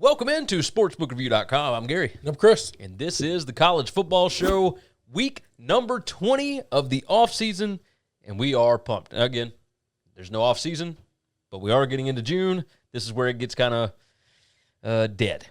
Welcome into SportsbookReview.com. I'm Gary. I'm Chris. And this is the College Football Show, week number 20 of the offseason, and we are pumped. Now, again, there's no offseason, but we are getting into June. This is where it gets kind of dead,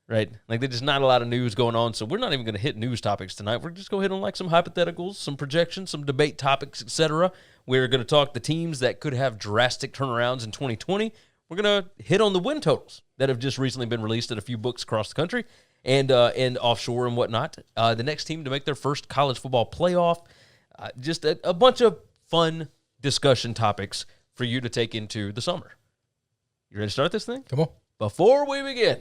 right? Like, there's just not a lot of news going on, so we're not even going to hit news topics tonight. We're just going to hit on, like, some hypotheticals, some projections, some debate topics, etc. We're going to talk the teams that could have drastic turnarounds in 2020. We're going to hit on the win totals that have just recently been released at a few books across the country and offshore and whatnot. The next team to make their first college football playoff. Just a bunch of fun discussion topics for you to take into the summer. You ready to start this thing? Come on. Before we begin,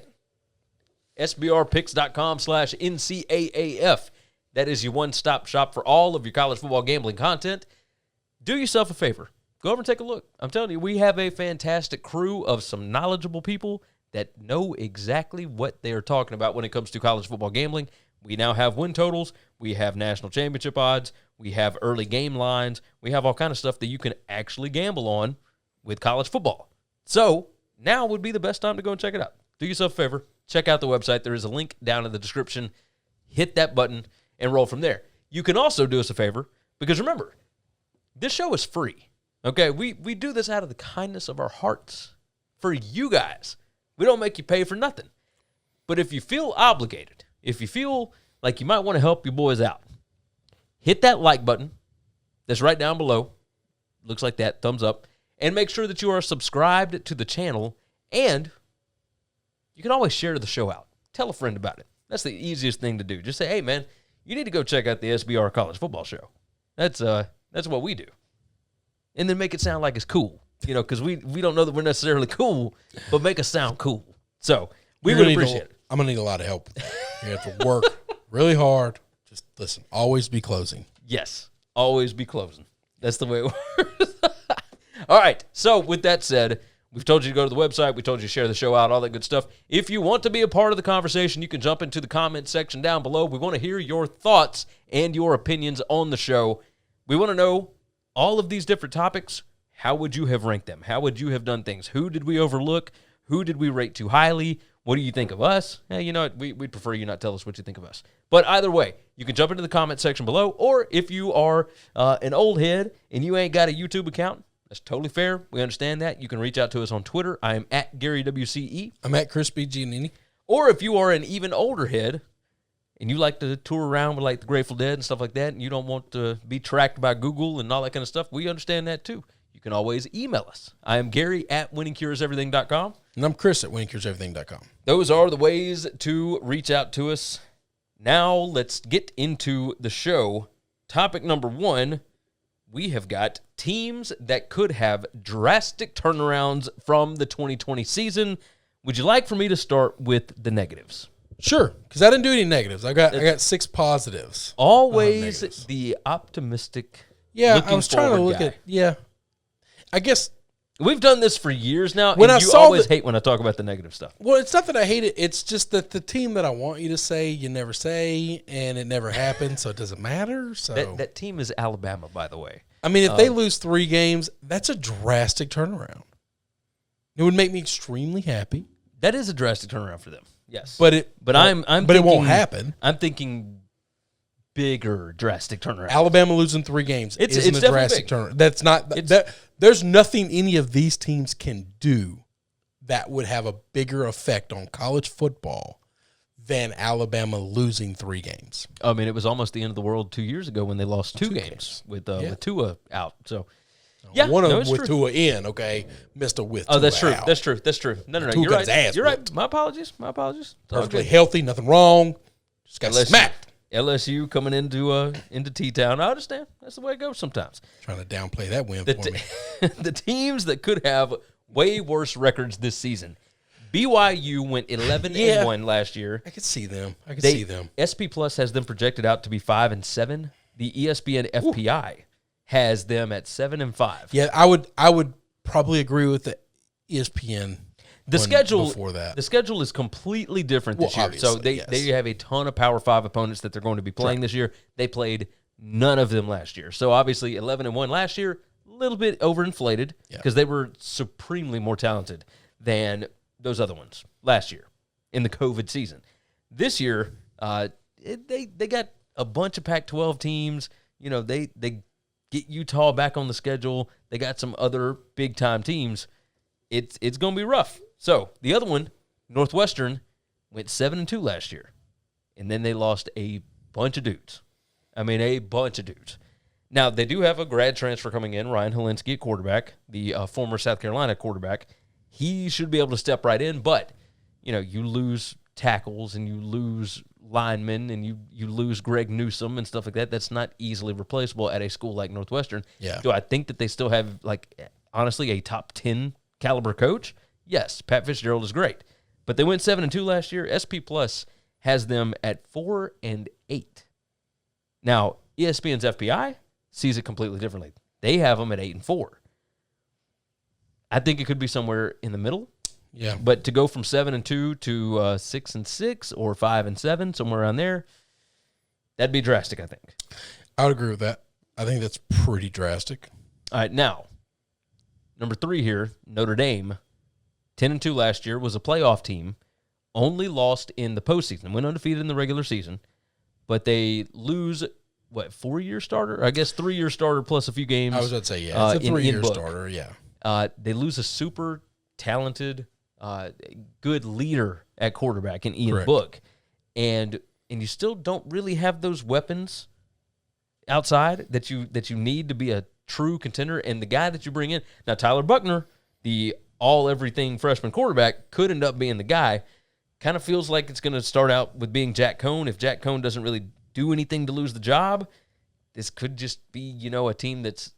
sbrpicks.com/NCAAF. That is your one-stop shop for all of your college football gambling content. Do yourself a favor. Go over and take a look. I'm telling you, we have a fantastic crew of some knowledgeable people that know exactly what they are talking about when it comes to college football gambling. We now have win totals. We have national championship odds. We have early game lines. We have all kind of stuff that you can actually gamble on with college football. So now would be the best time to go and check it out. Do yourself a favor. Check out the website. There is a link down in the description. Hit that button and roll from there. You can also do us a favor because remember, this show is free. Okay, we do this out of the kindness of our hearts for you guys. We don't make you pay for nothing. But if you feel obligated, if you feel like you might want to help your boys out, hit that like button that's right down below. Looks like that, thumbs up. And make sure that you are subscribed to the channel. And you can always share the show out. Tell a friend about it. That's the easiest thing to do. Just say, hey, man, you need to go check out the SBR College Football Show. That's what we do. And then make it sound like it's cool, because we don't know that we're necessarily cool, but make us sound cool. So we would appreciate it. I'm going to need a lot of help. You have to work really hard. Just listen, always be closing. Yes, always be closing. That's the way it works. All right, so with that said, we've told you to go to the website. We told you to share the show out, all that good stuff. If you want to be a part of the conversation, you can jump into the comment section down below. We want to hear your thoughts and your opinions on the show. We want to know all of these different topics. How would you have ranked them? How would you have done things? Who did we overlook? Who did we rate too highly? What do you think of us? Hey, you know what? We'd prefer you not tell us what you think of us. But either way, you can jump into the comment section below, or if you are an old head and you ain't got a YouTube account, that's totally fair. We understand that. You can reach out to us on Twitter. I am at GaryWCE. I'm at Chris B. Giannini. Or if you are an even older head and you like to tour around with like the Grateful Dead and stuff like that, and you don't want to be tracked by Google and all that kind of stuff, we understand that too. You can always email us. I am Gary at winningcureseverything.com. And I'm Chris at winningcureseverything.com. Those are the ways to reach out to us. Now let's get into the show. Topic number 1, we have got teams that could have drastic turnarounds from the 2020 season. Would you like for me to start with the negatives? Sure, because I didn't do any negatives. I got 6 positives. Always the optimistic. Yeah, I was trying to look at. Yeah, I guess we've done this for years now. When and you always hate when I talk about the negative stuff. Well, it's not that I hate it. It's just that the team that I want you to say, you never say, and it never happens, so it doesn't matter. So that team is Alabama, by the way. I mean, if they lose 3 games, that's a drastic turnaround. It would make me extremely happy. That is a drastic turnaround for them. Yes, but it won't happen. I'm thinking bigger drastic turnaround. Alabama losing 3 games isn't a drastic turnaround. That's not that. There's nothing any of these teams can do that would have a bigger effect on college football than Alabama losing 3 games. I mean, it was almost the end of the world 2 years ago when they lost 2 games with Tua out. So. Yeah, one of them with Tua in, okay? Missed a with Tua that's true. out. That's true. No. Tua You're got right. his ass You're whipped. right. My apologies. Perfectly healthy, nothing wrong. Just got smacked. LSU coming into T-Town. I understand. That's the way it goes sometimes. Trying to downplay that win for me. The teams that could have way worse records this season. BYU went 11-1 last year. I could see them. see them. SP Plus has them projected out to be 5-7. The ESPN FPI has them at 7-5. Yeah, I would probably agree with the ESPN. The schedule before that. The schedule is completely different this year. So they have a ton of Power 5 opponents that they're going to be playing this year. They played none of them last year. So obviously 11-1 last year, a little bit overinflated because they were supremely more talented than those other ones last year. in the COVID season. This year, they got a bunch of Pac-12 teams. You know, they get Utah back on the schedule. They got some other big-time teams. It's going to be rough. So, the other one, Northwestern, went 7-2 last year. And then they lost a bunch of dudes. I mean, a bunch of dudes. Now, they do have a grad transfer coming in, Ryan Helinski at quarterback, the former South Carolina quarterback. He should be able to step right in, but, you know, you lose tackles and you lose linemen and you lose Greg Newsome and stuff like that. That's not easily replaceable at a school like Northwestern. Yeah. Do I think that they still have, like, honestly, a top 10 caliber coach? Yes, Pat Fitzgerald is great. But they went 7-2 last year. SP Plus has them at 4-8. Now, ESPN's FPI sees it completely differently. They have them at 8-4. I think it could be somewhere in the middle. Yeah. But to go from 7-2 to 6-6 or 5-7, somewhere around there, that'd be drastic, I think. I would agree with that. I think that's pretty drastic. All right, now, number 3 here, Notre Dame, 10-2 last year, was a playoff team, only lost in the postseason, went undefeated in the regular season, but they lose, 4-year starter? I guess 3-year starter plus a few games. I was about to say, yeah, it's a 3-year starter, yeah. They lose a super talented, good leader at quarterback in Ian Book, and you still don't really have those weapons outside that you need to be a true contender. And the guy that you bring in now, Tyler Buckner, the all-everything freshman quarterback, could end up being the guy. Kind of feels like it's going to start out with being Jack Cohn. If Jack Cohn doesn't really do anything to lose the job, this could just be, you know, a team that's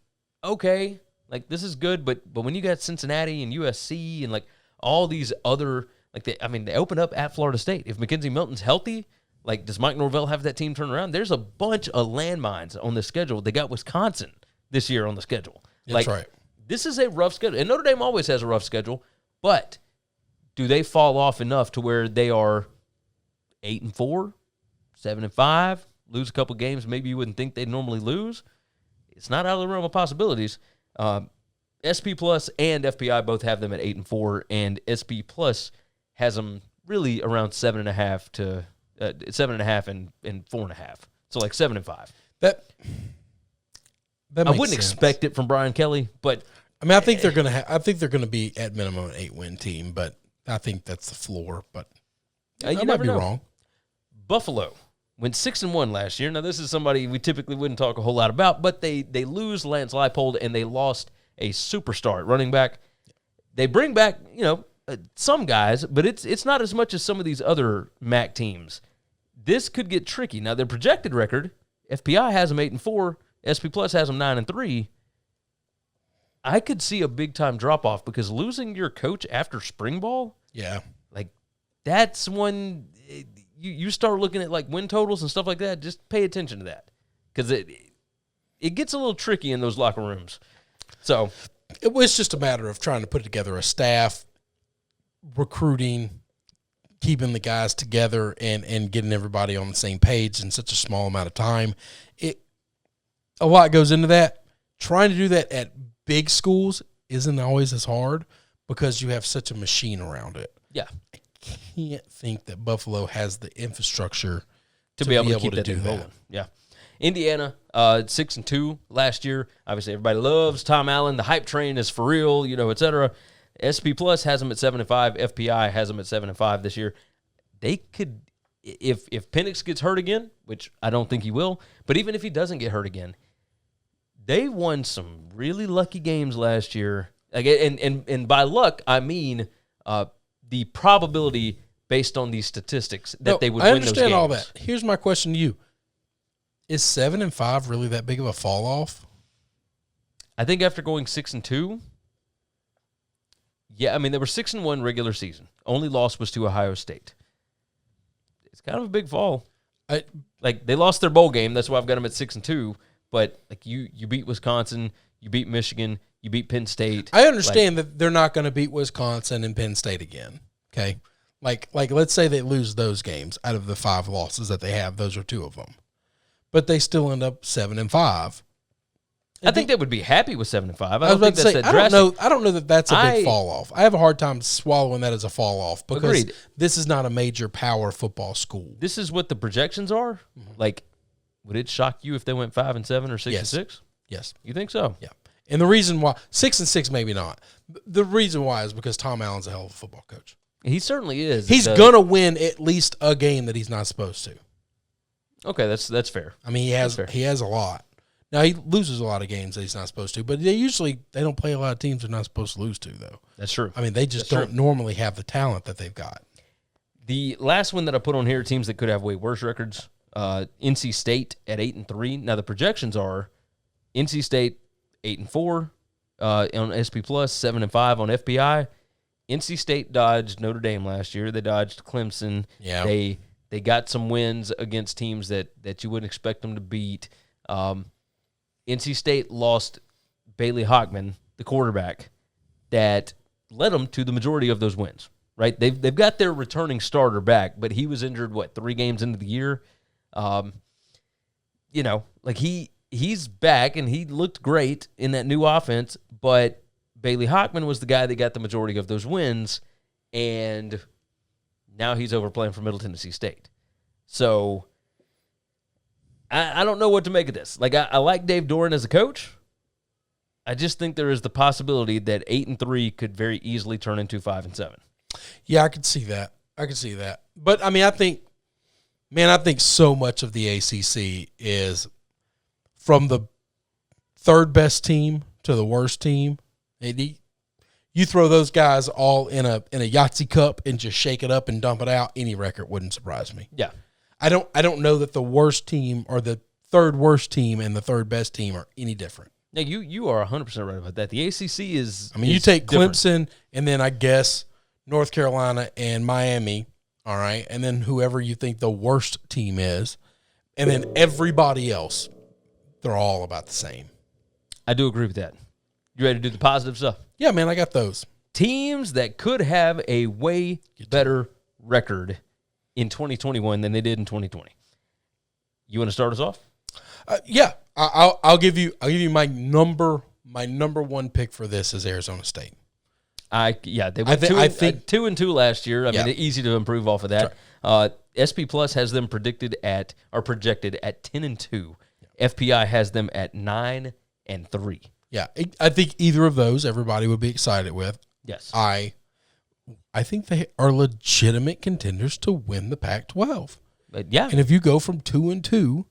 okay. Like, this is good, but when you got Cincinnati and USC and, like, all these other, like, they open up at Florida State. If Mackenzie Milton's healthy, like, does Mike Norvell have that team turn around? There's a bunch of landmines on the schedule. They got Wisconsin this year on the schedule. That's right. This is a rough schedule. And Notre Dame always has a rough schedule, but do they fall off enough to where they are 8-4, 7-5, lose a couple games maybe you wouldn't think they'd normally lose? It's not out of the realm of possibilities. SP Plus and FPI both have them at 8-4, and SP Plus has them really around 7.5 to 7.5 and 4.5. So like 7-5. That I wouldn't expect it from Brian Kelly, but I mean, I think they're gonna be at minimum an 8-win team, but I think that's the floor. But I might be wrong. Buffalo went 6-1 last year. Now, this is somebody we typically wouldn't talk a whole lot about, but they lose Lance Leipold, and they lost a superstar at running back. They bring back, you know, some guys, but it's not as much as some of these other MAC teams. This could get tricky. Now, their projected record, FPI has them 8-4, SP Plus has them 9-3. I could see a big-time drop-off because losing your coach after spring ball, yeah, like, that's when you start looking at, like, win totals and stuff like that. Just pay attention to that because it gets a little tricky in those locker rooms. So it was just a matter of trying to put together a staff, recruiting, keeping the guys together, and getting everybody on the same page in such a small amount of time. A lot goes into that. Trying to do that at big schools isn't always as hard because you have such a machine around it. Yeah. I can't think that Buffalo has the infrastructure to be able to keep that thing rolling. Yeah. Indiana, 6-2 last year. Obviously, everybody loves Tom Allen. The hype train is for real, you know, et cetera. SP Plus has them at 7-5. FPI has them at 7-5 this year. They could, if Penix gets hurt again, which I don't think he will, but even if he doesn't get hurt again, they won some really lucky games last year. And by luck, I mean the probability based on these statistics that they would win those games. I understand all that. Here's my question to you. Is 7-5 really that big of a fall off? I think after going 6-2, yeah, I mean, they were 6-1 regular season. Only loss was to Ohio State. It's kind of a big fall. Like, they lost their bowl game. That's why I've got them at 6-2. But, like, you beat Wisconsin, you beat Michigan, you beat Penn State. I understand that they're not going to beat Wisconsin and Penn State again, okay? Like let's say they lose those games. Out of the 5 losses that they have, those are 2 of them. But they still end up 7-5. I think they would be happy with 7-5. I was about to say, I don't know that that's a big fall off. I have a hard time swallowing that as a fall off because this is not a major power football school. This is what the projections are. Mm-hmm. Like, would it shock you if they went 5-7 or 6-6? Yes. You think so? Yeah. And the reason why 6-6 maybe not. The reason why is because Tom Allen's a hell of a football coach. He certainly is. He's gonna win at least a game that he's not supposed to. Okay, that's fair. I mean, he has a lot. Now, he loses a lot of games that he's not supposed to, but they don't play a lot of teams they're not supposed to lose to, though. That's true. I mean, they just don't normally have the talent that they've got. The last one that I put on here, teams that could have way worse records, NC State at 8-3. Now, the projections are NC State 8-4 on SP Plus, 7-5 on FPI. NC State dodged Notre Dame last year. They dodged Clemson. Yeah. They got some wins against teams that you wouldn't expect them to beat. NC State lost Bailey Hockman, the quarterback, that led them to the majority of those wins, right? They've got their returning starter back, but he was injured, 3 games into the year? He's back, and he looked great in that new offense, but Bailey Hockman was the guy that got the majority of those wins, and now he's overplaying for Middle Tennessee State. So I don't know what to make of this. Like, I like Dave Doran as a coach. I just think there is the possibility that 8-3 could very easily turn into 5-7. Yeah, I could see that. But, I mean, I think so much of the ACC is from the third best team to the worst team. You throw those guys all in a Yahtzee cup and just shake it up and dump it out, any record wouldn't surprise me. Yeah. I don't know that the worst team or the third worst team and the third best team are any different. Now, you are 100% right about that. The ACC is. I mean, you take Clemson and then I guess North Carolina and Miami, all right, and then whoever you think the worst team is, and then everybody else, they're all about the same. I do agree with that. You ready to do the positive stuff? Yeah, man, I got those. Teams that could have a way better record in 2021 than they did in 2020. You want to start us off? Yeah, I'll give you my number one pick for this is Arizona State. They went 2-2 last year. I mean, easy to improve off of that. Right. SP Plus has them projected at 10-2. FPI has them at 9-3. Yeah, I think either of those everybody would be excited with. Yes, I think they are legitimate contenders to win the Pac-12. Yeah. And if you go from 2-2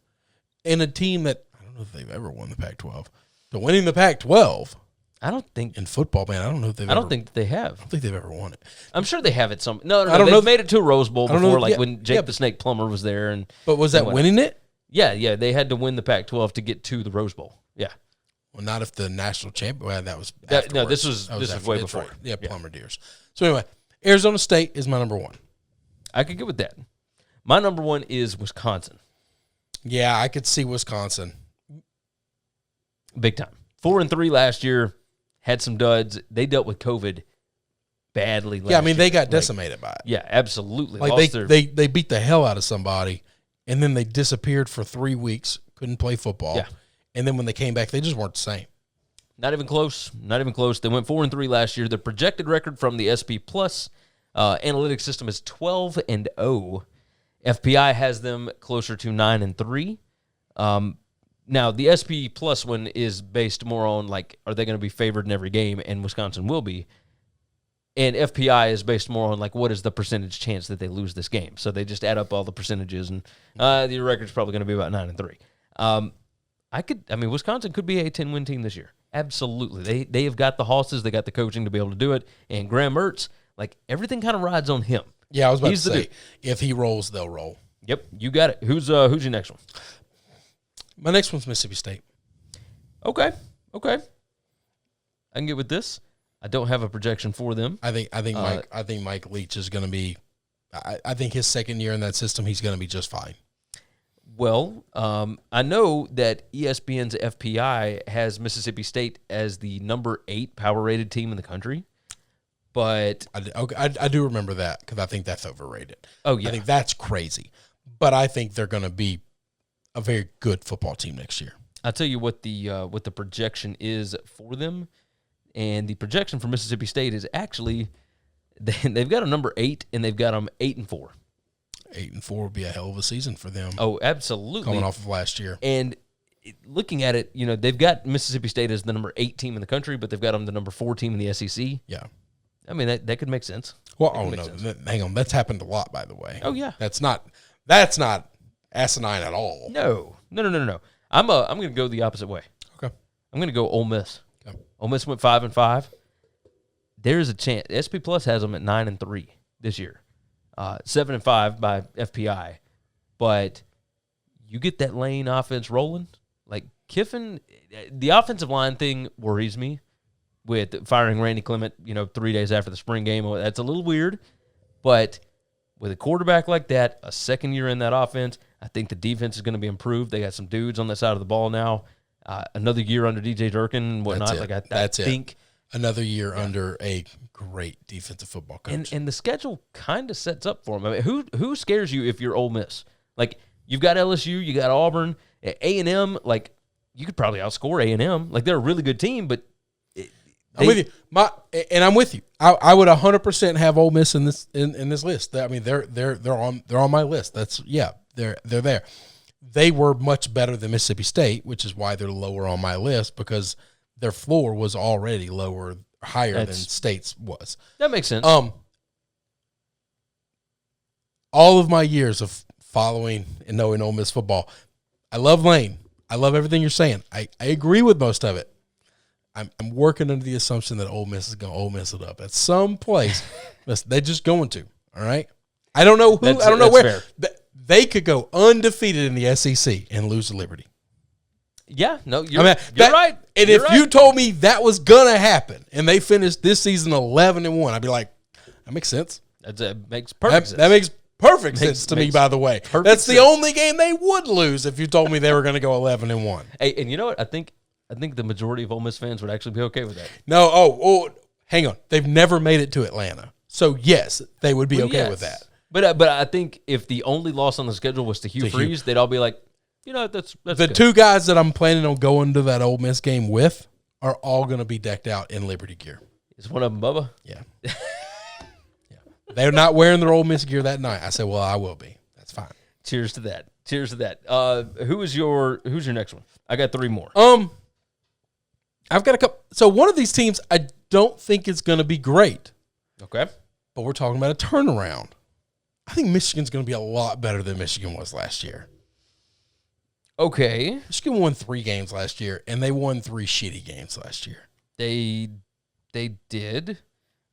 and a team that, I don't know if they've ever won the Pac-12, to winning the Pac-12, I don't think. In football, man, I don't know if they've I don't think they have. I don't think they've ever won it. I'm sure they have it some. No. They've made it to a Rose Bowl before, when Jake the Snake Plummer was there. But was that winning it? Yeah. They had to win the Pac-12 to get to the Rose Bowl. Yeah. Well, not if the national champion. Well, that was no. This was way before. Right. Yeah, Plummer Deers. So anyway, Arizona State is my number one. I could get with that. My number one is Wisconsin. Yeah, I could see Wisconsin. Big time. 4-3 last year. Had some duds. They dealt with COVID badly last year. They got decimated by it. Yeah, absolutely. They beat the hell out of somebody, and then they disappeared for 3 weeks, couldn't play football. Yeah. And then when they came back, they just weren't the same. Not even close. They went 4-3 last year. The projected record from the SP Plus analytics system is 12-0. FPI has them closer to 9-3. Now, the SP Plus one is based more on, are they going to be favored in every game? And Wisconsin will be. And FPI is based more on, what is the percentage chance that they lose this game? So they just add up all the percentages, and the record's probably going to be about 9-3. Wisconsin could be a 10-win team this year. Absolutely. They have got the horses. They got the coaching to be able to do it. And Graham Mertz, everything kind of rides on him. Yeah, I was about to say, if he rolls, they'll roll. Yep, you got it. Who's your next one? My next one's Mississippi State. Okay. I can get with this. I don't have a projection for them. I think Mike Leach is going to be. I think his second year in that system, he's going to be just fine. Well, I know that ESPN's FPI has Mississippi State as the number 8 power-rated team in the country, but I do remember that because I think that's overrated. Oh yeah, I think that's crazy, but I think they're going to be a very good football team next year. I'll tell you what the projection is for them, and the projection for Mississippi State is actually they've got a number 8, and they've got them 8-4. 8-4 would be a hell of a season for them. Oh, absolutely. Coming off of last year. And looking at it, they've got Mississippi State as the number 8 team in the country, but they've got them the number 4 team in the SEC. Yeah. I mean, that could make sense. Well, hang on. That's happened a lot, by the way. Oh, yeah. That's not asinine at all. No. I'm going to go the opposite way. Okay. I'm going to go Ole Miss. Okay. Ole Miss went 5-5. There's a chance. SP Plus has them at 9-3 this year. 7-5 by FPI. But you get that lane offense rolling. Like Kiffin, the offensive line thing worries me with firing Randy Clement, 3 days after the spring game. That's a little weird. But with a quarterback like that, a second year in that offense, I think the defense is going to be improved. They got some dudes on that side of the ball now. Another year under DJ Durkin and whatnot. I think another year under a great defensive football coach. And the schedule kind of sets up for them. I mean, who scares you if you're Ole Miss? Like, you've got LSU, you got Auburn, A&M. Like, you could probably outscore A&M. Like, they're a really good team, but I'm with you. I'm with you. I would 100% have Ole Miss in this list. I mean, they're on my list. They're there. They were much better than Mississippi State, which is why they're lower on my list, because their floor was already higher than State's was. That makes sense. All of my years of following and knowing Ole Miss football, I love Lane. I love everything you're saying. I agree with most of it. I'm working under the assumption that Ole Miss is going to Ole Miss it up at some place. They're just going to. All right. I don't know who. I don't know where. Fair. They could go undefeated in the SEC and lose to Liberty. Yeah. No, you're right. And if you told me that was going to happen and they finished this season 11-1, I'd be like, that makes sense. That makes perfect sense. That makes perfect sense to me, by the way. That's the only game they would lose if you told me they were going to go 11-1. Hey, and you know what? I think the majority of Ole Miss fans would actually be okay with that. No, hang on. They've never made it to Atlanta. So, yes, they would be okay with that. But I think if the only loss on the schedule was to Hugh Freeze, they'd all be like, that's the good. 2 guys that I'm planning on going to that Ole Miss game with are all going to be decked out in Liberty gear. Is one of them Bubba? Yeah. Yeah. They're not wearing their Ole Miss gear that night. I said, well, I will be. That's fine. Cheers to that. Who's your next one? I got 3 more. I've got a couple. So one of these teams I don't think is going to be great. Okay. But we're talking about a turnaround. I think Michigan's going to be a lot better than Michigan was last year. Okay. Michigan won 3 games last year, and they won 3 shitty games last year. They did.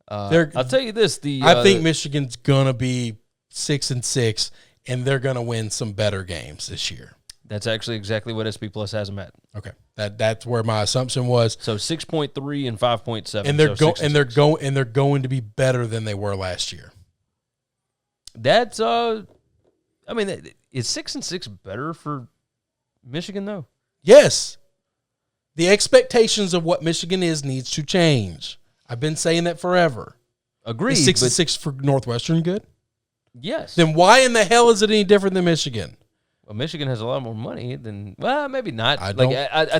I'll tell you this. I think Michigan's going to be 6-6, and they're going to win some better games this year. That's actually exactly what SP Plus has them at. Okay, that's where my assumption was. So 6.3 and 5.7, and they're going to be better than they were last year. That's I mean, is 6-6 better for Michigan though? Yes, the expectations of what Michigan needs to change. I've been saying that forever. Agreed. Is 6-6 for Northwestern good? Yes. Then why in the hell is it any different than Michigan? Well, Michigan has a lot more money than, well, maybe not. I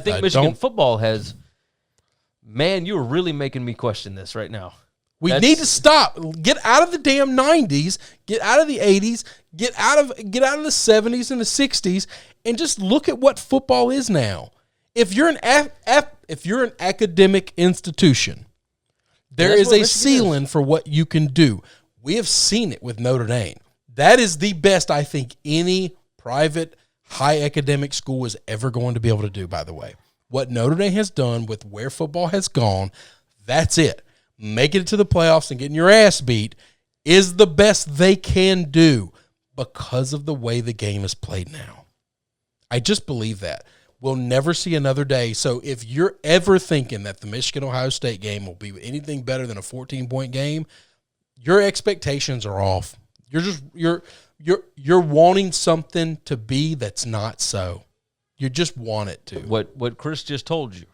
think Michigan football has, man, you're really making me question this right now. We need to stop. Get out of the damn 90s. Get out of the 80s. Get out of the 70s and the 60s, and just look at what football is now. If you're an academic institution, there is a ceiling for what you can do. We have seen it with Notre Dame. That is the best I think any private high academic school is ever going to be able to do, by the way. What Notre Dame has done with where football has gone, that's it. Making it to the playoffs and getting your ass beat is the best they can do because of the way the game is played now. I just believe that. We'll never see another day. So if you're ever thinking that the Michigan-Ohio State game will be anything better than a 14-point game, your expectations are off. You're wanting something to be that's not so. You just want it to. What Chris just told you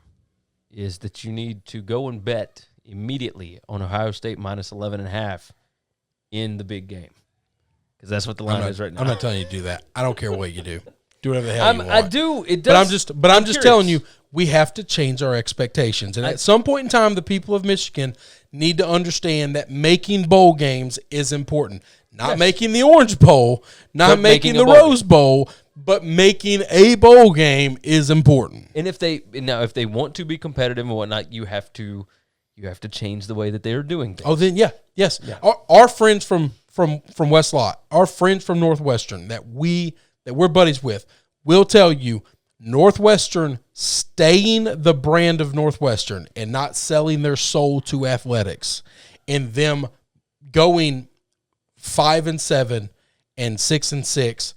is that you need to go and bet immediately on Ohio State minus 11.5 in the big game, because that's what the line is right now. I'm not telling you to do that. I don't care what you do. Do whatever the hell you want. I do. It does. But I'm just telling you, we have to change our expectations. And at some point in time, the people of Michigan need to understand that making bowl games is important. Not making the Orange Bowl, not making the Rose Bowl, but making a bowl game is important. And if they want to be competitive and whatnot, you have to change the way that they are doing things. Oh, then yes. Our friends from West Lot, our friends from Northwestern that we're buddies with, will tell you Northwestern staying the brand of Northwestern and not selling their soul to athletics, and them going 5-7 and 6-6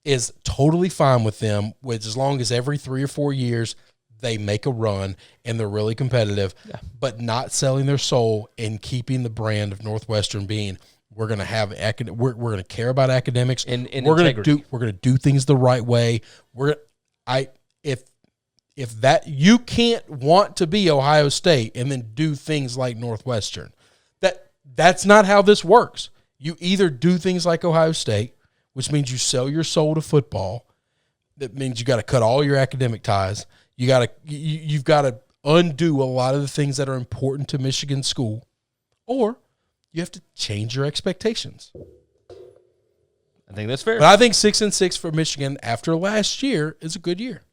is totally fine with them, with as long as every 3 or 4 years they make a run and they're really competitive, but not selling their soul and keeping the brand of Northwestern being we're going to have we're going to care about academics and we're going to do things the right way. If that you can't want to be Ohio State and then do things like Northwestern, that's not how this works. You either do things like Ohio State, which means you sell your soul to football. That means you got to cut all your academic ties. You've got to undo a lot of the things that are important to Michigan school, or you have to change your expectations. I think that's fair. But I think 6-6 for Michigan after last year is a good year.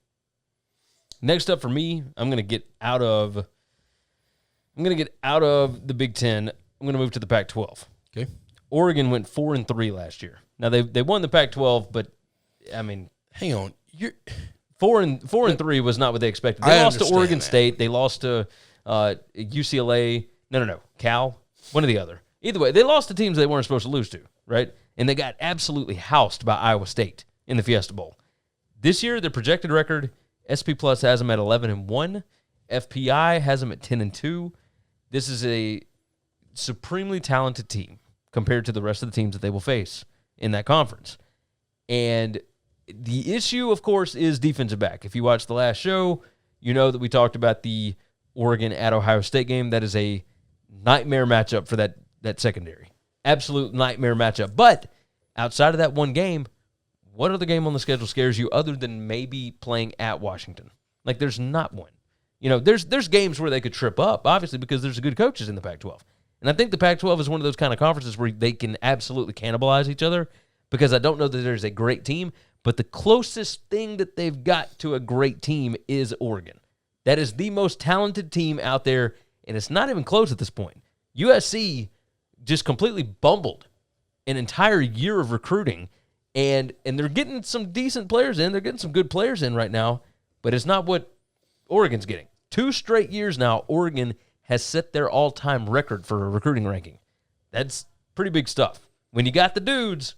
Next up for me, I'm going to get out of the Big Ten. I'm going to move to the Pac-12. Okay. Oregon went 4-3 last year. Now they won the Pac-12, but I mean, hang on, 4-3 was not what they expected. They lost to Oregon State. They lost to UCLA. No, Cal. One or the other. Either way, they lost to teams they weren't supposed to lose to, right? And they got absolutely housed by Iowa State in the Fiesta Bowl. This year, their projected record, SP Plus has them at 11-1. FPI has them at 10-2. This is a supremely talented team compared to the rest of the teams that they will face in that conference. And the issue, of course, is defensive back. If you watched the last show, you know that we talked about the Oregon at Ohio State game. That is a nightmare matchup for that secondary. Absolute nightmare matchup. But outside of that one game, what other game on the schedule scares you other than maybe playing at Washington? Like, there's not one. You know, there's games where they could trip up, obviously, because there's good coaches in the Pac-12. And I think the Pac-12 is one of those kind of conferences where they can absolutely cannibalize each other, because I don't know that there's a great team, but the closest thing that they've got to a great team is Oregon. That is the most talented team out there, and it's not even close at this point. USC just completely bumbled an entire year of recruiting, and they're getting some decent players in. They're getting some good players in right now, but it's not what Oregon's getting. 2 straight years now, Oregon has set their all-time record for a recruiting ranking. That's pretty big stuff. When you got the dudes,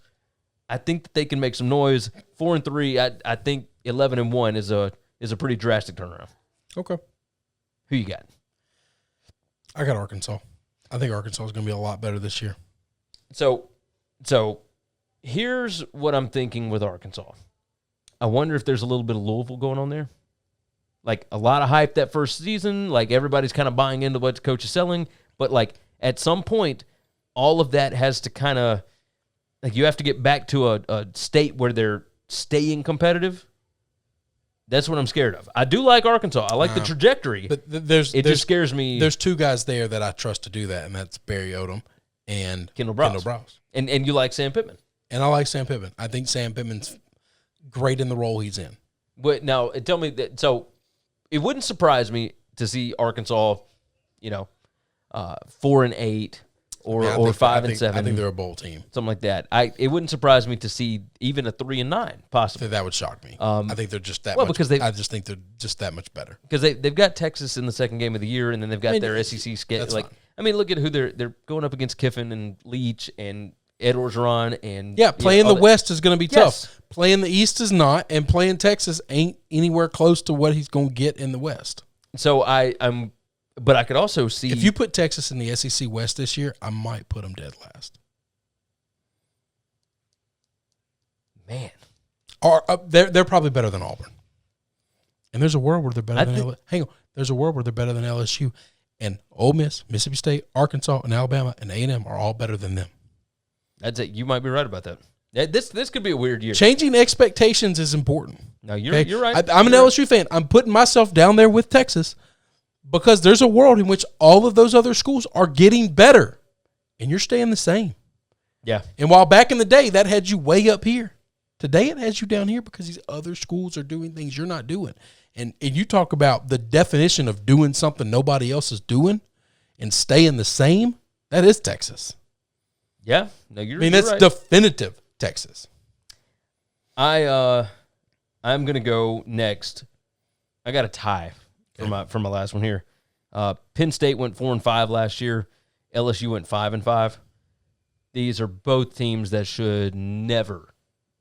I think that they can make some noise. 4-3, I think 11-1 is a pretty drastic turnaround. Okay. Who you got? I got Arkansas. I think Arkansas is going to be a lot better this year. So here's what I'm thinking with Arkansas. I wonder if there's a little bit of Louisville going on there. Like, a lot of hype that first season. Like, everybody's kind of buying into what the coach is selling. But, like, at some point, all of that has to kind of, like, you have to get back to a state where they're staying competitive. That's what I'm scared of. I do like Arkansas. I like the trajectory. But it just scares me. There's 2 guys there that I trust to do that, and that's Barry Odom and Kendall Browse. And you like Sam Pittman. And I like Sam Pittman. I think Sam Pittman's great in the role he's in. But now, tell me that. So, it wouldn't surprise me to see Arkansas, 4-8 or 5-7. I think they're a bowl team, something like that. It wouldn't surprise me to see even a 3-9 possibly. That would shock me. I think they're just that. I just think they're just that much better because they've got Texas in the second game of the year, and then they've got their SEC schedule. Like, I mean, look at who they're going up against: Kiffin and Leach and Ed Orgeron, and playing the West is going to be tough. Playing the East is not, and playing Texas ain't anywhere close to what he's going to get in the West. So but I could also see if you put Texas in the SEC West this year, I might put them dead last. Man, they're probably better than Auburn, and there's a world where they're better than LSU. Hang on, there's a world where they're better than LSU, and Ole Miss, Mississippi State, Arkansas, and Alabama and A&M are all better than them. That's it. You might be right about that. Yeah, this could be a weird year. Changing expectations is important. No, you're right. I'm an LSU fan. I'm putting myself down there with Texas because there's a world in which all of those other schools are getting better, and you're staying the same. Yeah. And while back in the day that had you way up here, today it has you down here because these other schools are doing things you're not doing. And you talk about the definition of doing something nobody else is doing and staying the same, that is Texas. Yeah. No, you're that's right. Definitive Texas. I'm gonna go next. I got a tie for my last one here. Penn State went 4-5 last year. LSU went 5-5. These are both teams that should never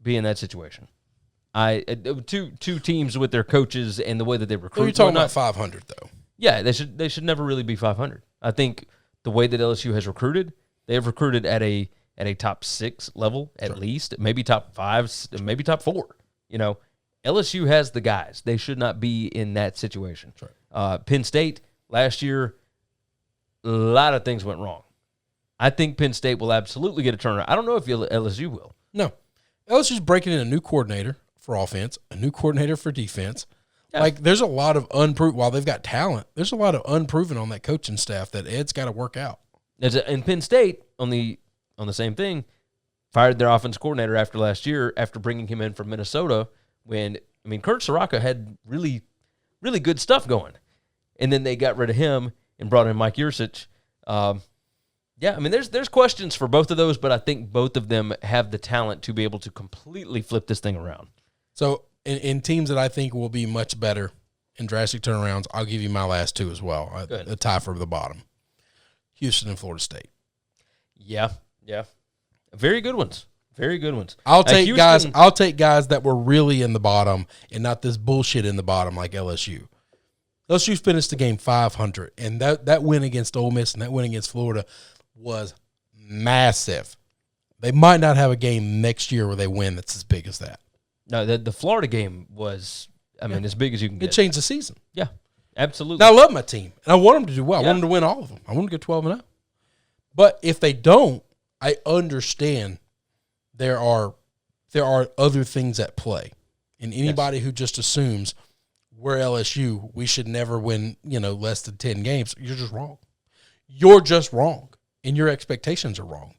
be in that situation. Two teams with their coaches and the way that they recruit. You're talking about 500 though. Yeah, they should never really be 500. I think the way that LSU has recruited, they have recruited at a top 6 level at least, maybe top 5, maybe top 4. LSU has the guys. They should not be in that situation. Penn State last year, a lot of things went wrong. I think Penn State will absolutely get a turnaround. I don't know if LSU will. No. LSU's breaking in a new coordinator for offense, a new coordinator for defense. Yeah. There's a lot of unproven, while they've got talent, there's a lot of unproven on that coaching staff that Ed's got to work out. And Penn State, on the same thing, fired their offense coordinator after last year after bringing him in from Minnesota when, Kurt Soraka had really, really good stuff going. And then they got rid of him and brought in Mike Yurcich. There's questions for both of those, but I think both of them have the talent to be able to completely flip this thing around. So in teams that I think will be much better in drastic turnarounds, I'll give you my last two as well. A tie for the bottom. Houston and Florida State. Yeah. Very good ones. Very good ones. I'll take guys that were really in the bottom and not this bullshit in the bottom like LSU. LSU finished the game 500, and that win against Ole Miss and that win against Florida was massive. They might not have a game next year where they win that's as big as that. No, the Florida game was, as big as you can get. It changed the season. Yeah, absolutely. Now, I love my team, and I want them to do well. I want them to win all of them. I want them to go 12-0. But if they don't, I understand there are other things at play. And anybody who just assumes we're LSU, we should never win, less than 10 games, you're just wrong. You're just wrong, and your expectations are wrong.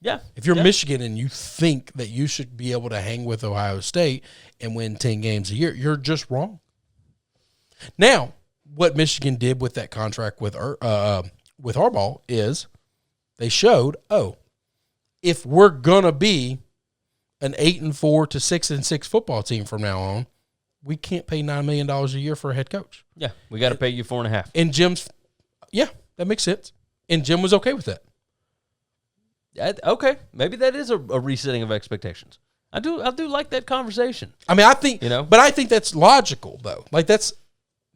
Yeah. If you're Michigan and you think that you should be able to hang with Ohio State and win 10 games a year, you're just wrong. Now, what Michigan did with that contract with Harbaugh is they showed, if we're going to be an 8-4 to 6-6 football team from now on, we can't pay $9 million a year for a head coach. Yeah, we got to pay you 4.5. And Jim's, that makes sense. And Jim was okay with that. Okay, maybe that is a resetting of expectations. I do like that conversation. I think, but I think that's logical though. That's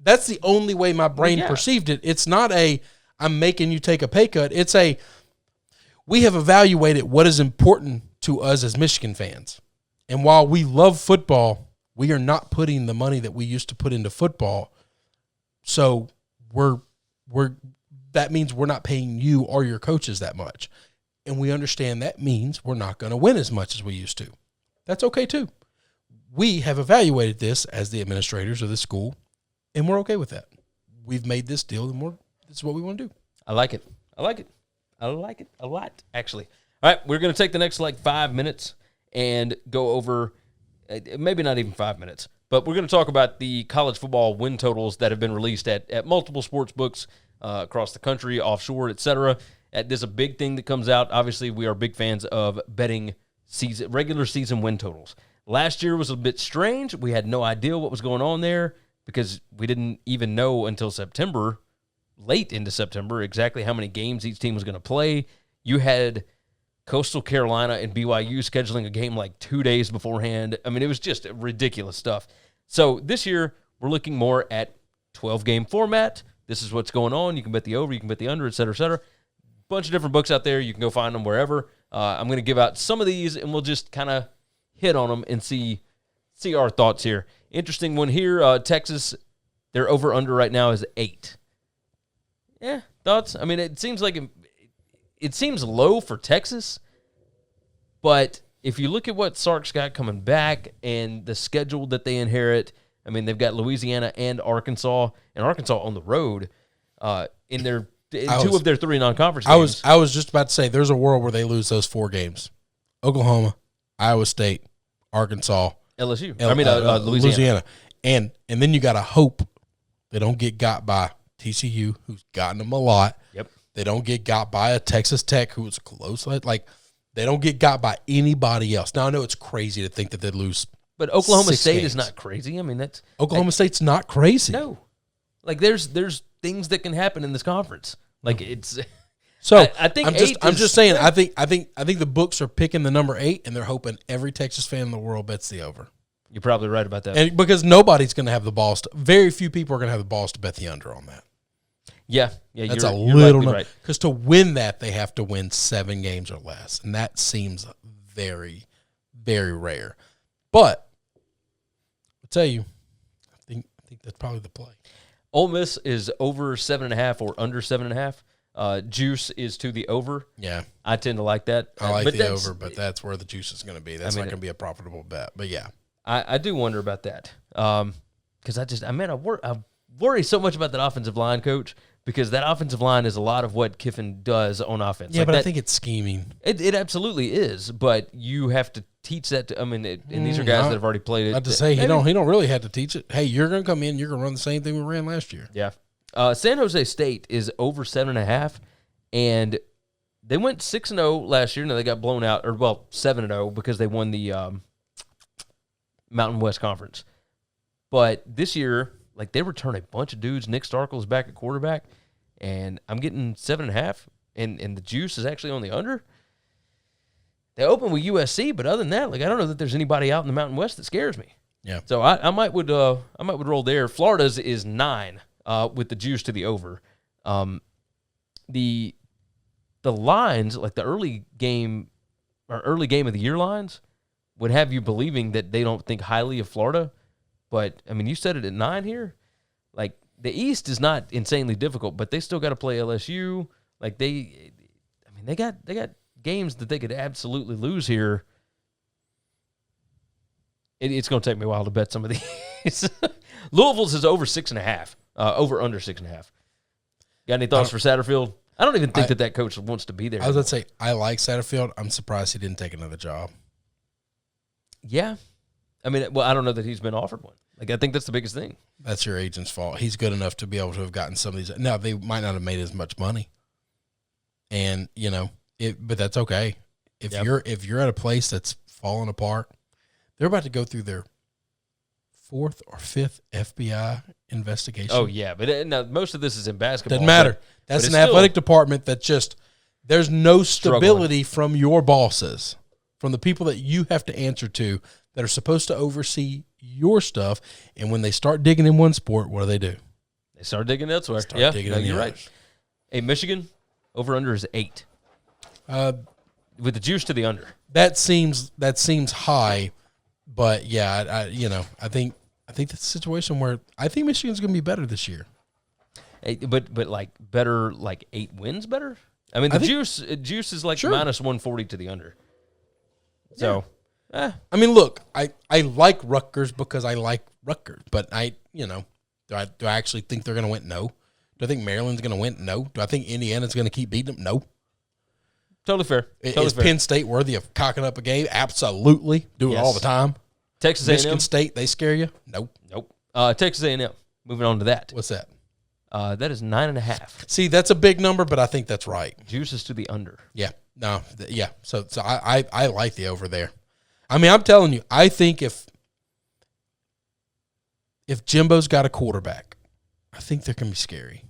the only way my brain perceived it. It's not I'm making you take a pay cut. It's we have evaluated what is important to us as Michigan fans. And while we love football, we are not putting the money that we used to put into football. So that means we're not paying you or your coaches that much. And we understand that means we're not going to win as much as we used to. That's okay too. We have evaluated this as the administrators of the school, and we're okay with that. We've made this deal, and this is what we want to do. I like it a lot, actually. All right, we're going to take the next 5 minutes and go over, maybe not even 5 minutes, but we're going to talk about the college football win totals that have been released at multiple sports books across the country, offshore, etc. This is a big thing that comes out. Obviously, we are big fans of betting regular season win totals. Last year was a bit strange. We had no idea what was going on there because we didn't even know until September, late into September, exactly how many games each team was going to play. You had Coastal Carolina and BYU scheduling a game 2 days beforehand. It was just ridiculous stuff. So this year, we're looking more at 12-game format. This is what's going on. You can bet the over, you can bet the under, et cetera, et cetera. Bunch of different books out there. You can go find them wherever. I'm going to give out some of these, and we'll just kind of hit on them and see our thoughts here. Interesting one here. Texas, their over-under right now is 8. Yeah, thoughts? It seems like it seems low for Texas, but if you look at what Sark's got coming back and the schedule that they inherit, I mean, they've got Louisiana and Arkansas on the road in two of their 3 non-conference games. I was just about to say there's a world where they lose those 4 games. Oklahoma, Iowa State, Arkansas, LSU. Louisiana. And then you got to hope they don't get got by TCU, who's gotten them a lot. Yep. They don't get got by a Texas Tech, who's close. Like, they don't get got by anybody else. Now, I know it's crazy to think that they'd lose. But Oklahoma State games. is not crazy. I mean, Oklahoma State's not crazy. No. Like, there's things that can happen in this conference. Like, it's so I think I'm just saying I think the books are picking the number 8 and they're hoping every Texas fan in the world bets the over. You're probably right about that. And because nobody's going to have the balls very few people are going to have the balls to bet the under on that. Yeah, that's you're little right. Because to win that, they have to win 7 games or less, and that seems very, very rare. But I'll tell you, I think that's probably the play. Ole Miss is over 7.5 or under 7.5. Juice is to the over. Yeah, I tend to like that. I like the over, but that's where the juice is going to be. That's not going to be a profitable bet. But yeah, I do wonder about that because I worry so much about that offensive line, Coach, because that offensive line is a lot of what Kiffin does on offense. Yeah, like but I think it's scheming. It absolutely is, but you have to teach that. And these are guys that have already played it. Not to say he don't really have to teach it. Hey, you're going to come in, you're going to run the same thing we ran last year. Yeah. San Jose State is over 7.5, and they went 6-0 last year. Now they got blown out, 7-0 because they won the Mountain West Conference. But this year, like, they return a bunch of dudes. Nick Starkel's back at quarterback, and I'm getting 7.5, and the juice is actually on the under. They open with USC, but other than that, like, I don't know that there's anybody out in the Mountain West that scares me. Yeah. So I might would roll there. Florida's is 9 with the juice to the over. The lines, like the early game of the year lines, would have you believing that they don't think highly of Florida. But, I mean, you said it at 9 here. Like, the East is not insanely difficult, but they still got to play LSU. Like, they got games that they could absolutely lose here. It's going to take me a while to bet some of these. Louisville's is over 6.5, under 6.5. Got any thoughts for Satterfield? I don't even think that coach wants to be there. I was going to say, I like Satterfield. I'm surprised he didn't take another job. Yeah. I mean, well, I don't know that he's been offered one. Like, I think that's the biggest thing. That's your agent's fault. He's good enough to be able to have gotten some of these. Now, they might not have made as much money. And, but that's okay. If you're at a place that's falling apart, they're about to go through their 4th or 5th FBI investigation. Oh, yeah. But now, most of this is in basketball. Doesn't matter. That's an athletic department that just, there's no stability from your bosses, from the people that you have to answer to that are supposed to oversee your stuff. And when they start digging in one sport, what do? They start digging elsewhere. You're right. Hey, Michigan, over-under is 8. With the juice to the under. That seems high, but yeah, I think that's a situation where I think Michigan's going to be better this year. Hey, but like better, like 8 wins better. I mean, juice is like minus 140 to the under. So, I mean, look, I like Rutgers because I like Rutgers, but do I actually think they're going to win? No. Do I think Maryland's going to win? No. Do I think Indiana's going to keep beating them? No. Totally fair. Is Penn State worthy of cocking up a game? Absolutely. Do it all the time. Texas A&M. Michigan State, they scare you? Nope. Texas A&M. Moving on to that. What's that? That is 9.5. See, that's a big number, but I think that's right. Juices to the under. Yeah. No. Yeah. So I like the over there. I mean, I'm telling you, I think if Jimbo's got a quarterback, I think they're going to be scary.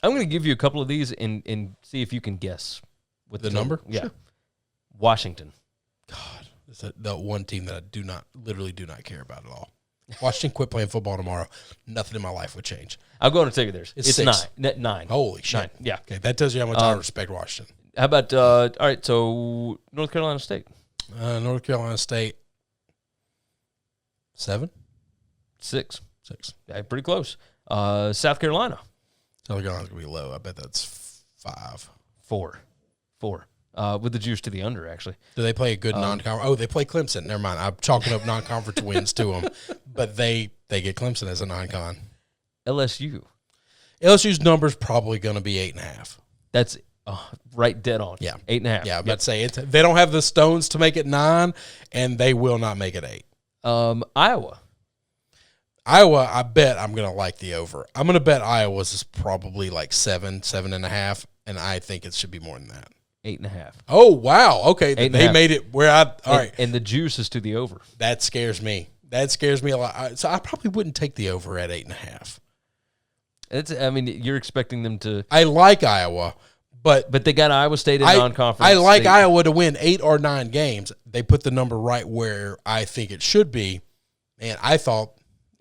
I'm going to give you a couple of these and see if you can guess with the number. Yeah. Sure. Washington. God, it's the one team that I literally do not care about at all. Washington quit playing football tomorrow. Nothing in my life would change. I'll go on and take you theirs. It's 6. 9. Holy shit. 9. Yeah. Okay, that tells you how much I respect Washington. How about, all right, so North Carolina State. North Carolina State, 7? 6. 6. Yeah, pretty close. South Carolina. South Carolina's going to be low. I bet that's 5. 4. with the juice to the under, actually. Do they play a good non-conference? Oh, they play Clemson. Never mind. I'm chalking up non-conference wins to them. But they get Clemson as a non-con. LSU's number's probably going to be 8.5. That's right dead on. Yeah. 8.5. Yeah, I'm about to say, they don't have the stones to make it 9, and they will not make it 8. Iowa, I bet I'm going to like the over. I'm going to bet Iowa's is probably like 7.5, and I think it should be more than that. 8.5. Oh, wow. Okay, they made it where all right. And the juice is to the over. That scares me. That scares me a lot. So I probably wouldn't take the over at 8.5. You're expecting them to. I like Iowa, but they got Iowa State in non-conference. I like Iowa to win 8 or 9 games. They put the number right where I think it should be, and I thought.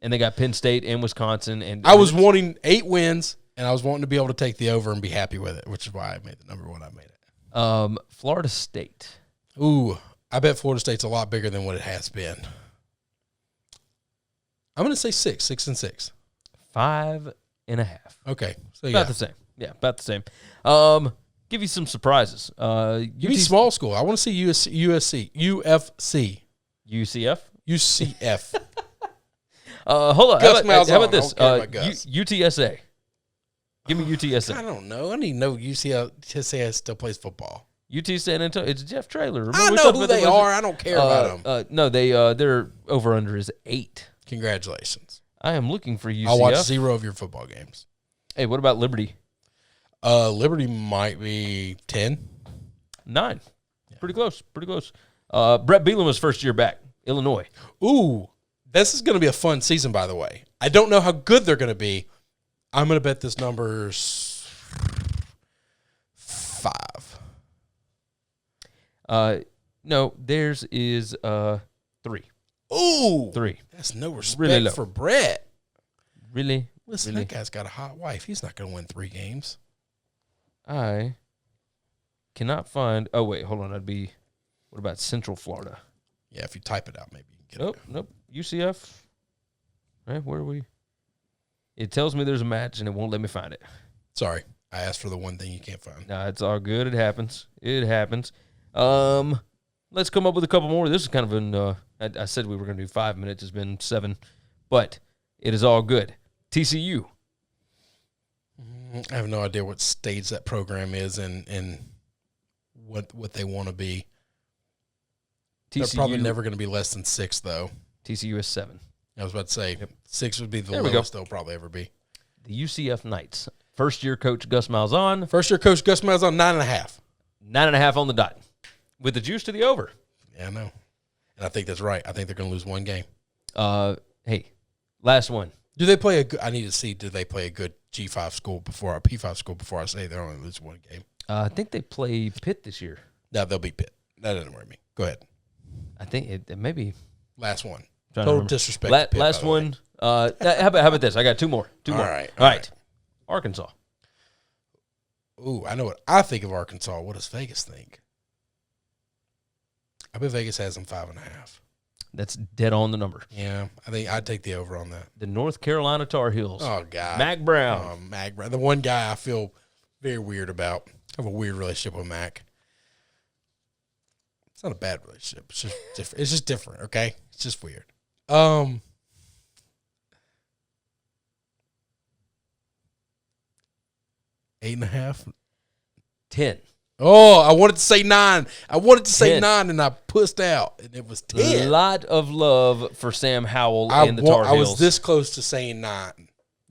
And they got Penn State and Wisconsin, and I was wanting 8 wins, and I was wanting to be able to take the over and be happy with it, which is why I made the number when I made it. Florida State. Ooh, I bet Florida State's a lot bigger than what it has been. I'm going to say 6 and 6. 5.5. Okay. So about the same. Yeah, about the same. Give you some surprises. Give me small school. I want to see UFC. UCF? UCF. Hold on. How about this? Gus. UTSA. Give me UTSA. I don't know. I didn't know UTSA still plays football. UT San Antonio. It's Jeff Traylor. I know who they are. I don't care about them. No, their over-under is 8. Congratulations. I am looking for UCF. I'll watch 0 of your football games. Hey, what about Liberty? Liberty might be 10. 9. Yeah. Pretty close. Brett Bielema's first year back. Illinois. Ooh, this is going to be a fun season, by the way. I don't know how good they're going to be. I'm going to bet this number's 5. No, theirs is 3. Ooh. 3. That's no respect really for Brett. Really? Listen, that guy's got a hot wife. He's not going to win 3 games. I cannot find. Oh, wait, hold on. What about Central Florida? Yeah, if you type it out, maybe you can get it. Nope. UCF. Right, where are we? It tells me there's a match, and it won't let me find it. Sorry. I asked for the one thing you can't find. No, it's all good. It happens. Let's come up with a couple more. This is kind of an, I said we were going to do 5 minutes. It's been 7, but it is all good. TCU. I have no idea what stage that program is and what they want to be. TCU, they're probably never going to be less than 6, though. TCU is 7. I was about to say 6 would be the lowest they'll probably ever be. The UCF Knights. First-year coach Gus Malzahn. 9.5. 9.5 on the dot. With the juice to the over. Yeah, I know. And I think that's right. I think they're going to lose 1 game. Hey, last one. Do they play I need to see, do they play a good P5 school before I say they're only lose 1 game? I think they play Pitt this year. No, they'll be Pitt. That doesn't worry me. Go ahead. I think it maybe. Last one. Total disrespect. Pitt, last one. How about this? I got 2 more. All right. Arkansas. Ooh, I know what I think of Arkansas. What does Vegas think? I bet Vegas has them 5.5. That's dead on the number. Yeah, I think I'd take the over on that. The North Carolina Tar Heels. Oh, God. Mac Brown. Mac Brown. The one guy I feel very weird about. I have a weird relationship with Mac. It's not a bad relationship. It's just different. It's just different, okay? It's just weird. 8.5. 10. Oh, I wanted to say 9. I wanted to say 9, and I pushed out, and it was 10. A lot of love for Sam Howell and the Tar Heels. I was this close to saying 9.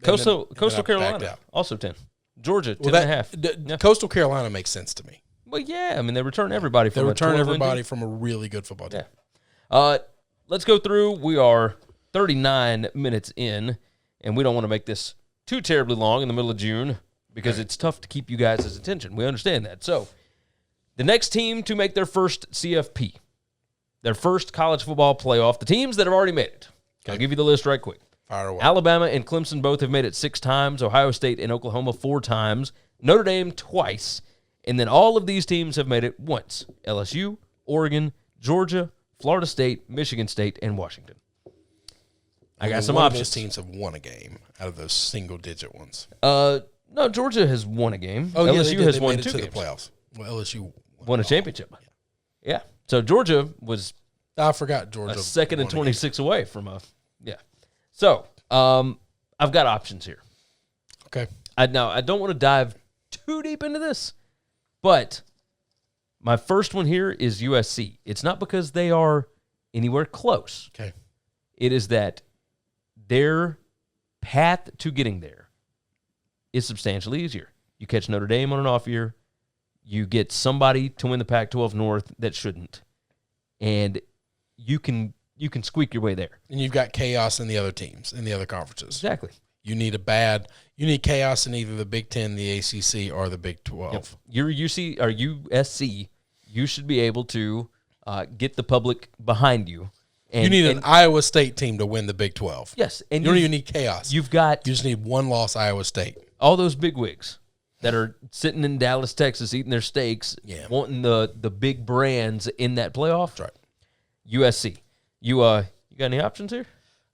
Coastal Carolina, also 10. Georgia, 10.5. Yeah. Coastal Carolina makes sense to me. Well, yeah. I mean, they return everybody from a really good football team. Yeah. Let's go through. We are 39 minutes in, and we don't want to make this too terribly long in the middle of June because it's tough to keep you guys' attention. We understand that. So, the next team to make their first CFP, their first college football playoff, the teams that have already made it. Okay. I'll give you the list right quick. Fire away. Alabama and Clemson both have made it 6 times. Ohio State and Oklahoma 4 times. Notre Dame twice. And then all of these teams have made it once. LSU, Oregon, Georgia, Florida State, Michigan State, and Washington. I got some options. Those teams have won a game out of those single-digit ones. No, Georgia has won a game. Oh, LSU has they won made 2 to games. The playoffs. Well, LSU won a championship. Yeah. So Georgia was. I forgot Georgia. A second and 26 away from a. Yeah. So I've got options here. Okay. Now I don't want to dive too deep into this, but my first one here is USC. It's not because they are anywhere close. Okay. It is that their path to getting there is substantially easier. You catch Notre Dame on an off year, you get somebody to win the Pac-12 North that shouldn't, and you can squeak your way there. And you've got chaos in the other teams, in the other conferences. Exactly. You need chaos in either the Big Ten, the ACC, or the Big 12. Yep. Your UC or USC, you should be able to get the public behind you. And, you need an Iowa State team to win the Big 12. Yes. And you don't even need chaos. You just need one loss Iowa State. All those bigwigs that are sitting in Dallas, Texas, eating their steaks, wanting the big brands in that playoff. That's right. USC. You got any options here?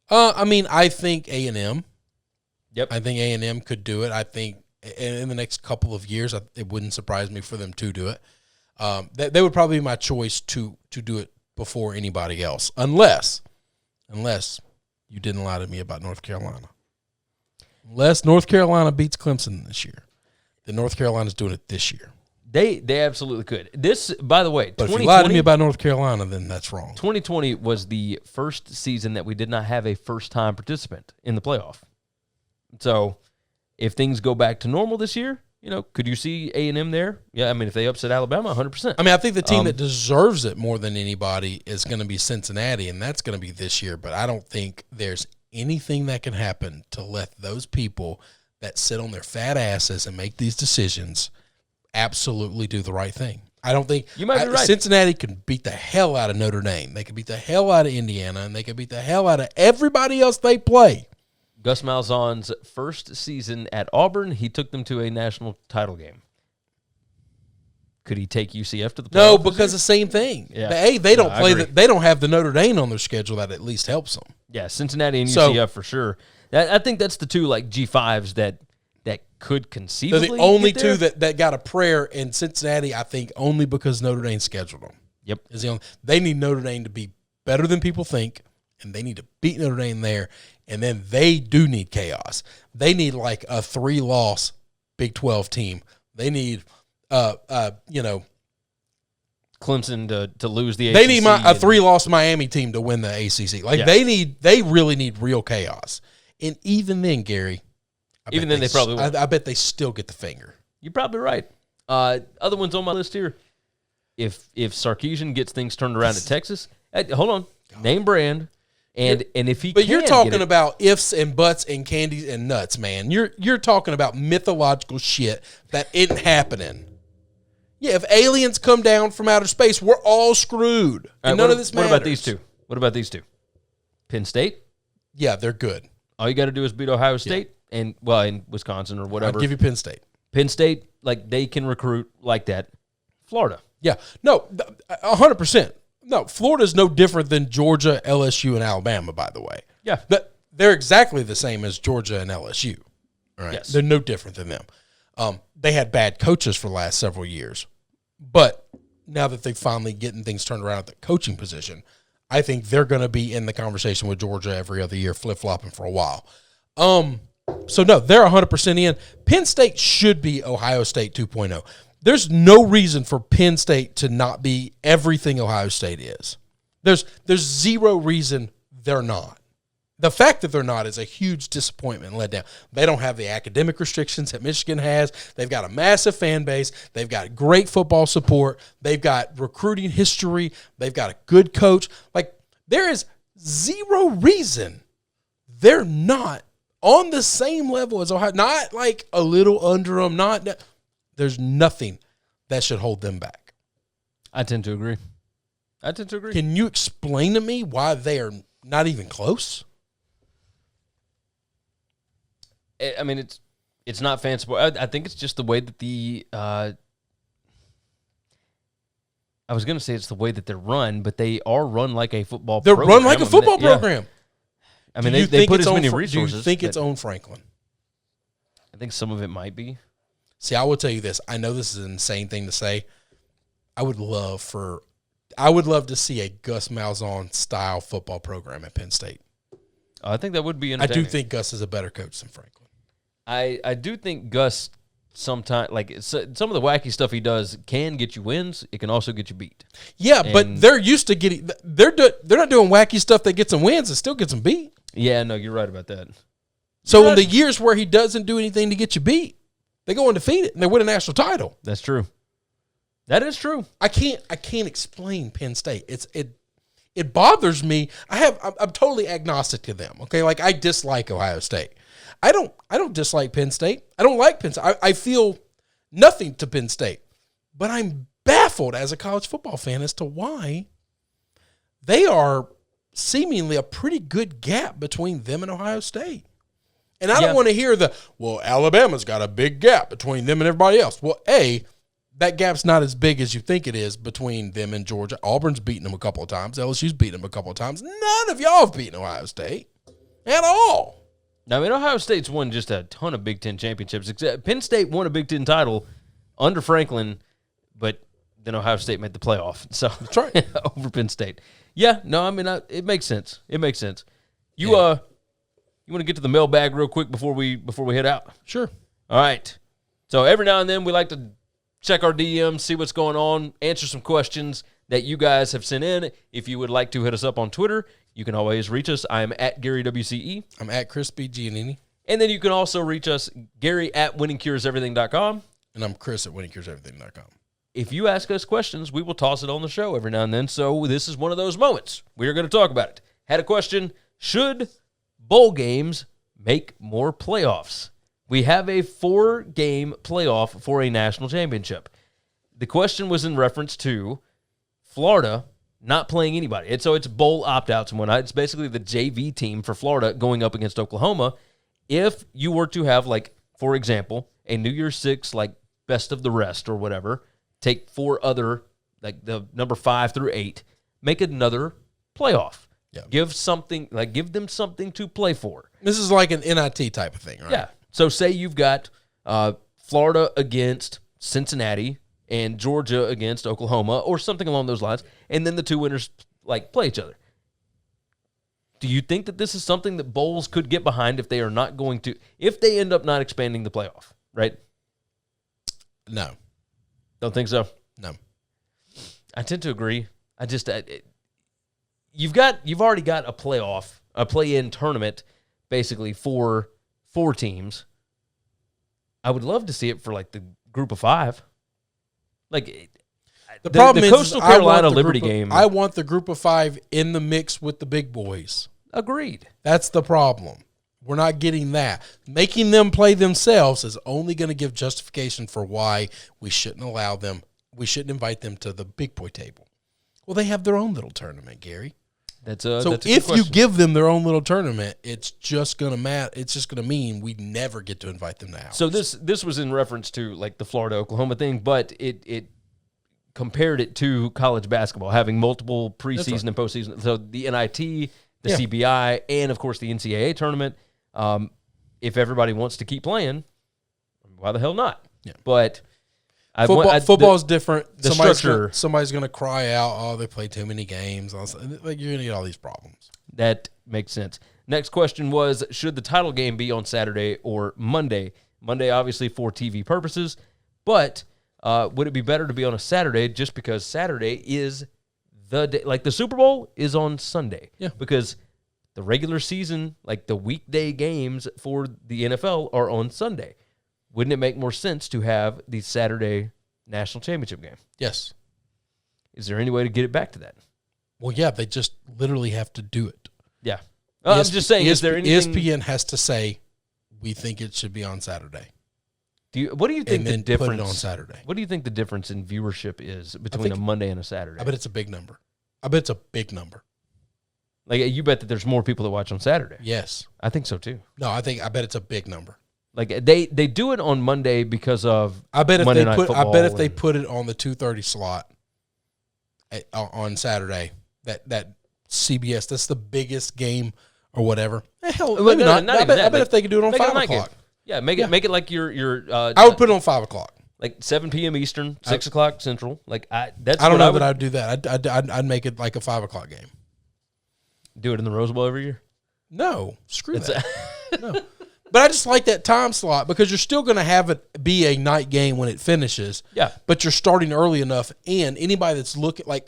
I think A&M. Yep. I think A&M could do it. I think in the next couple of years, it wouldn't surprise me for them to do it. They would probably be my choice to do it before anybody else, unless you didn't lie to me about North Carolina. Unless North Carolina beats Clemson this year, then North Carolina's doing it this year. They absolutely could. This, by the way, but if you lied to me about North Carolina, then that's wrong. 2020 was the first season that we did not have a first-time participant in the playoff. So if things go back to normal this year, could you see A&M there? Yeah, if they upset Alabama, 100%. I think the team that deserves it more than anybody is going to be Cincinnati, and that's going to be this year. But I don't think there's anything that can happen to let those people that sit on their fat asses and make these decisions absolutely do the right thing. I don't think you might be right. Cincinnati can beat the hell out of Notre Dame. They can beat the hell out of Indiana, and they can beat the hell out of everybody else they play. Gus Malzahn's first season at Auburn, he took them to a national title game. Could he take UCF to the playoffs? No, because the same thing. Yeah. They don't play. They don't have the Notre Dame on their schedule that at least helps them. Yeah, Cincinnati and UCF for sure. I think that's the two G5s that could conceivably. They're the only two that got a prayer in Cincinnati. I think only because Notre Dame scheduled them. Yep, is the only. They need Notre Dame to be better than people think, and they need to beat Notre Dame there. And then they do need chaos. They need like a 3-loss Big 12 team. They need, Clemson to lose the ACC. They need a 3-loss Miami team to win the ACC. They really need real chaos. And even then, Gary, they probably won't. I bet they still get the finger. You're probably right. Other ones on my list here. If Sarkisian gets things turned around at Texas, hold on, name brand. And if he, but you're talking about ifs and buts and candies and nuts, man. You're talking about mythological shit that isn't happening. Yeah, if aliens come down from outer space, we're all screwed. And none of this matters. What about these two? Penn State? Yeah, they're good. All you got to do is beat Ohio State and in Wisconsin or whatever. I'll give you Penn State. Penn State, they can recruit like that. Florida. Yeah, no, 100%. No, Florida's no different than Georgia, LSU, and Alabama, by the way. Yeah. But they're exactly the same as Georgia and LSU. All right? Yes. They're no different than them. They had bad coaches for the last several years. But now that they're finally getting things turned around at the coaching position, I think they're going to be in the conversation with Georgia every other year, flip-flopping for a while. So, no, they're 100% in. Penn State should be Ohio State 2.0. There's no reason for Penn State to not be everything Ohio State is. There's zero reason they're not. The fact that they're not is a huge disappointment and letdown. They don't have the academic restrictions that Michigan has. They've got a massive fan base. They've got great football support. They've got recruiting history. They've got a good coach. There is zero reason they're not on the same level as Ohio. Not like a little under them. There's nothing that should hold them back. I tend to agree. Can you explain to me why they are not even close? It's not fanciful. I think it's just the way that I was going to say it's the way that they're run, but they are run like a football program. They're run like a football program. They put as many resources. Do you think it's own Franklin? I think some of it might be. See, I will tell you this. I know this is an insane thing to say. I would love to see a Gus Malzahn style football program at Penn State. I think that would be entertaining. I do think Gus is a better coach than Franklin. I do think Gus sometimes, like some of the wacky stuff he does can get you wins. It can also get you beat. Yeah, but they're used to getting. They're not doing wacky stuff that gets them wins. It still gets them beat. Yeah, no, you're right about that. So in the years where he doesn't do anything to get you beat, they go undefeated and they win a national title. That's true. That is true. I can't explain Penn State. It bothers me. I'm totally agnostic to them. Okay, like I dislike Ohio State. I don't dislike Penn State. I don't like Penn State. I feel nothing to Penn State, but I'm baffled as a college football fan as to why they are seemingly a pretty good gap between them and Ohio State. And I don't want to hear Alabama's got a big gap between them and everybody else. Well, that gap's not as big as you think it is between them and Georgia. Auburn's beaten them a couple of times. LSU's beaten them a couple of times. None of y'all have beaten Ohio State at all. Now, I mean, Ohio State's won just a ton of Big Ten championships. Penn State won a Big Ten title under Franklin, but then Ohio State made the playoff. So that's right. Over Penn State. Yeah, no, I mean, it makes sense. It makes sense. You want to get to the mailbag real quick before we head out? Sure. All right. So every now and then we like to check our DMs, see what's going on, answer some questions that you guys have sent in. If you would like to hit us up on Twitter, you can always reach us. I am at Gary WCE. I'm at Chris B. Giannini. And then you can also reach us, Gary at winningcureseverything.com. And I'm Chris at winningcureseverything.com. If you ask us questions, we will toss it on the show every now and then. So this is one of those moments. We are going to talk about it. Had a question, should bowl games make more playoffs? We have a 4-game playoff for a national championship. The question was in reference to Florida not playing anybody. So it's bowl opt-outs and whatnot. It's basically the JV team for Florida going up against Oklahoma. If you were to have, like, for example, a New Year's Six, like, best of the rest or whatever, take 4 other, like the number 5 through 8, make another playoff. Yeah. Give them something to play for. This is like an NIT type of thing, right? Yeah. So say you've got Florida against Cincinnati and Georgia against Oklahoma or something along those lines, and then the 2 winners play each other. Do you think that this is something that bowls could get behind if they are not going to, if they end up not expanding the playoff, right? No. Don't think so? No. I tend to agree. You've already got a playoff, a play-in tournament, basically for 4 teams. I would love to see it for like the group of 5. Like the problem is Coastal Carolina Liberty game. I want the group of 5 in the mix with the big boys. Agreed. That's the problem. We're not getting that. Making them play themselves is only going to give justification for why we shouldn't allow them. We shouldn't invite them to the big boy table. Well, they have their own little tournament, Gary. So if you give them their own little tournament, it's just going to It's just going to mean we never get to invite them to ours. So this was in reference to like the Florida Oklahoma thing, but it compared it to college basketball having multiple preseason and postseason. So the NIT, the CBI, and of course the NCAA tournament. If everybody wants to keep playing, why the hell not? Yeah. But football is different. The structure. Somebody's going to cry out, "Oh, they play too many games." Like you're going to get all these problems. That makes sense. Next question was, should the title game be on Saturday or Monday? Monday, obviously, for TV purposes. But would it be better to be on a Saturday just because Saturday is the day? Like the Super Bowl is on Sunday. Yeah. Because the regular season, like the weekday games for the NFL are on Sunday. Wouldn't it make more sense to have the Saturday national championship game? Yes. Is there any way to get it back to that? Well, yeah, they just literally have to do it. Yeah. I'm just saying, is there anything... ESPN has to say, we think it should be on Saturday. What do you think the difference... put it on Saturday. What do you think the difference in viewership is between a Monday and a Saturday? I bet it's a big number. Like, you bet that there's more people that watch on Saturday. Yes. I think so, too. No, I bet it's a big number. Like they do it on Monday because of Monday Night Football. I bet if they put it on the 2:30 slot on Saturday, that CBS, that's the biggest game or whatever. Hell, not even that. I bet if they could do it on 5 o'clock. Yeah, make it like your I would put it on 5 o'clock. like 7 p.m. Eastern, 6 o'clock Central. Like I don't know that I'd do that. I'd make it like a 5 o'clock game. Do it in the Rose Bowl every year? No, screw that. No. But I just like that time slot because you're still going to have it be a night game when it finishes. Yeah. But you're starting early enough, and anybody that's looking, like,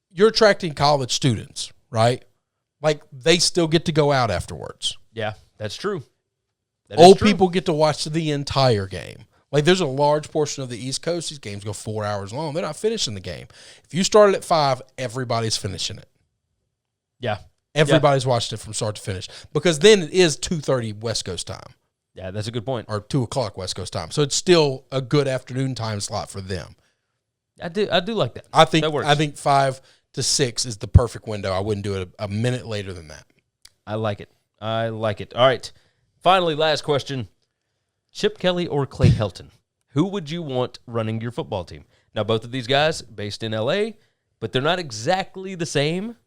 you're attracting college students, right? Like, they still get to go out afterwards. Yeah, that's true. Old people get to watch the entire game. Like, there's a large portion of the East Coast, these games go 4 hours long. They're not finishing the game. If you started at 5, everybody's finishing it. Yeah. Everybody's watched it from start to finish because then it is 2:30 West Coast time. Yeah, that's a good point. Or 2 o'clock West Coast time. So it's still a good afternoon time slot for them. I do like that. I think that works. I think 5 to 6 is the perfect window. I wouldn't do it a minute later than that. I like it. All right. Finally, last question. Chip Kelly or Clay Helton? Who would you want running your football team? Now, both of these guys based in L.A., but they're not exactly the same.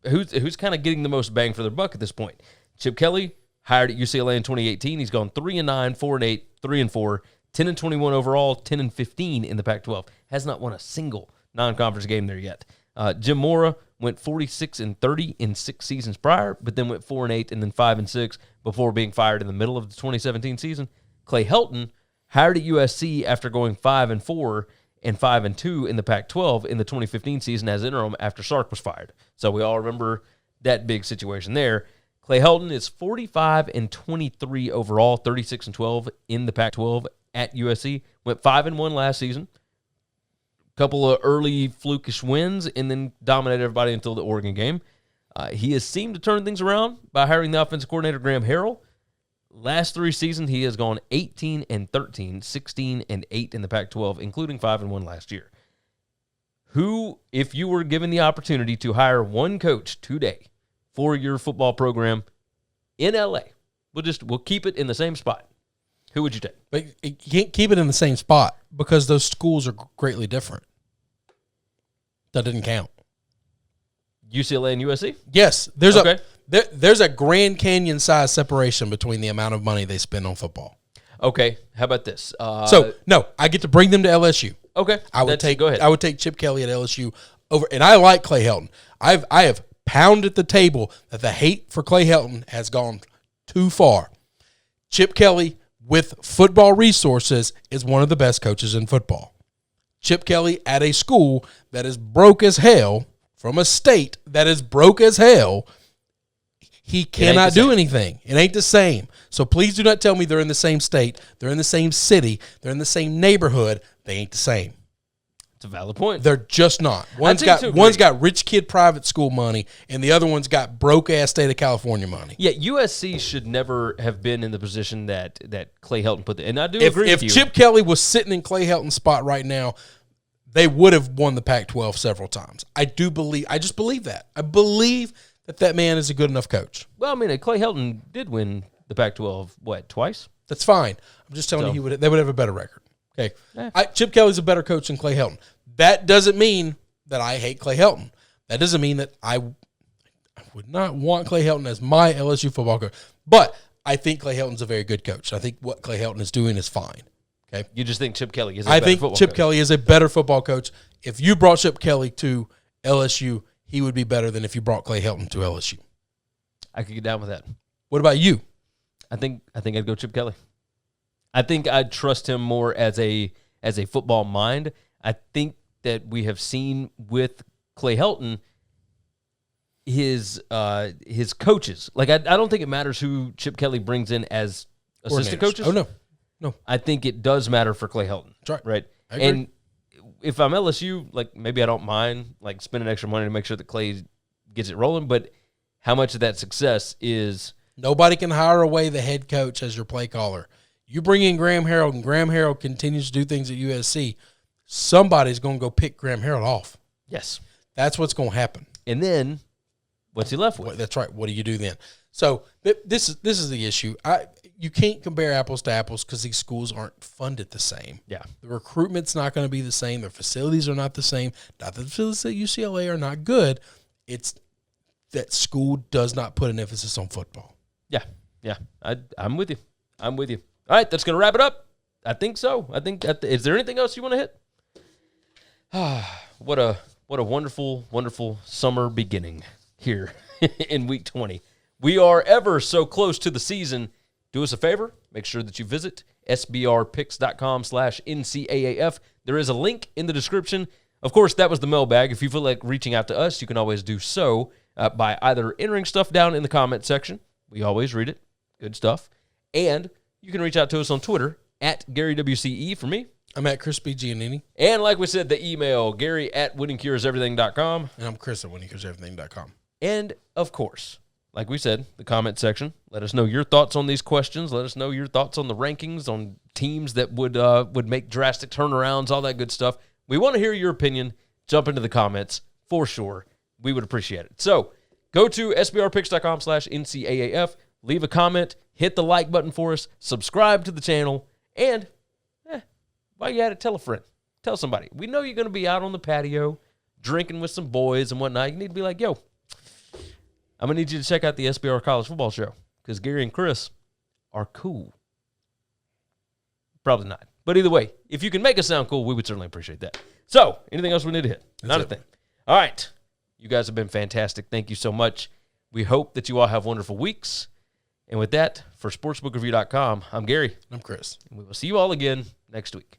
Who's kind of getting the most bang for their buck at this point? Chip Kelly, hired at UCLA in 2018. He's gone 3-9, 4-8, 3-4, 10-21 overall, 10-15 in the Pac-12. Has not won a single non-conference game there yet. Jim Mora went 46-30 in 6 seasons prior, but then went 4-8 and then 5-6 before being fired in the middle of the 2017 season. Clay Helton, hired at USC after going 5-4 and 5-2 in the Pac-12 in the 2015 season as interim after Sark was fired. So we all remember that big situation there. Clay Helton is 45-23 overall, 36-12 in the Pac-12 at USC. Went 5-1 last season. Couple of early flukish wins and then dominated everybody until the Oregon game. He has seemed to turn things around by hiring the offensive coordinator Graham Harrell. Last 3 seasons, he has gone 18-13, 16-8 in the Pac-12, including 5-1 last year. Who, if you were given the opportunity to hire one coach today for your football program in LA, we'll keep it in the same spot. Who would you take? But you can't keep it in the same spot because those schools are greatly different. That didn't count. UCLA and USC? Yes, there's a Grand Canyon size separation between the amount of money they spend on football. Okay, how about this? No, I get to bring them to LSU. Okay, go ahead. I would take Chip Kelly at LSU over, and I like Clay Helton. I have pounded the table that the hate for Clay Helton has gone too far. Chip Kelly, with football resources, is one of the best coaches in football. Chip Kelly at a school that is broke as hell, from a state that is broke as hell, he cannot do anything. It ain't the same. So please do not tell me they're in the same state, they're in the same city, they're in the same neighborhood. They ain't the same. It's a valid point. They're just not. One's got rich kid private school money, and the other one's got broke ass state of California money. Yeah, USC should never have been in the position that Clay Helton put. And I do agree with you. If Chip Kelly was sitting in Clay Helton's spot right now, they would have won the Pac-12 several times. I just believe that. I believe that man is a good enough coach. Well, I mean, Clay Helton did win the Pac-12, twice? That's fine. I'm just telling you, they would have a better record. Okay, Chip Kelly's a better coach than Clay Helton. That doesn't mean that I hate Clay Helton. That doesn't mean that I would not want Clay Helton as my LSU football coach. But I think Clay Helton's a very good coach. I think what Clay Helton is doing is fine. Okay, you just think Chip Kelly is a better football coach? I think Chip Kelly is a better football coach. If you brought Chip Kelly to LSU, he would be better than if you brought Clay Helton to LSU. I could get down with that. What about you? I think I'd go Chip Kelly. I think I'd trust him more as a football mind. I think that we have seen with Clay Helton his coaches. Like I don't think it matters who Chip Kelly brings in as assistant coaches. Oh no. I think it does matter for Clay Helton. That's right. I agree. And if I'm LSU, like maybe I don't mind like spending extra money to make sure that Clay gets it rolling, but how much of that success is nobody can hire away the head coach as your play caller. You bring in Graham Harrell, and Graham Harrell continues to do things at USC, somebody's going to go pick Graham Harrell off. Yes. That's what's going to happen. And then what's he left with? That's right. What do you do then? So this is the issue. You can't compare apples to apples because these schools aren't funded the same. Yeah. The recruitment's not going to be the same. Their facilities are not the same. Not that the facilities at UCLA are not good. It's that school does not put an emphasis on football. Yeah. I'm with you. All right, that's going to wrap it up. I think so. I think is there anything else you want to hit? What a wonderful, wonderful summer beginning here in week 20. We are ever so close to the season. Do us a favor. Make sure that you visit sbrpicks.com/NCAAF. There is a link in the description. Of course, that was the mailbag. If you feel like reaching out to us, you can always do so by either entering stuff down in the comment section. We always read it. Good stuff. And you can reach out to us on Twitter at GaryWCE for me. I'm at Chris B. Giannini. And like we said, the email, Gary@winningcureseverything.com. And I'm Chris at winningcureseverything.com. And, of course, like we said, the comment section. Let us know your thoughts on these questions. Let us know your thoughts on the rankings, on teams that would make drastic turnarounds, all that good stuff. We want to hear your opinion. Jump into the comments for sure. We would appreciate it. So go to sbrpicks.com/NCAAF. Leave a comment. Hit the like button for us. Subscribe to the channel. And while you're at it, tell a friend. Tell somebody. We know you're going to be out on the patio drinking with some boys and whatnot. You need to be like, yo, I'm going to need you to check out the SBR College Football Show because Gary and Chris are cool. Probably not. But either way, if you can make us sound cool, we would certainly appreciate that. So, anything else we need to hit? Not a thing. All right. You guys have been fantastic. Thank you so much. We hope that you all have wonderful weeks. And with that, for sportsbookreview.com, I'm Gary. I'm Chris. And we will see you all again next week.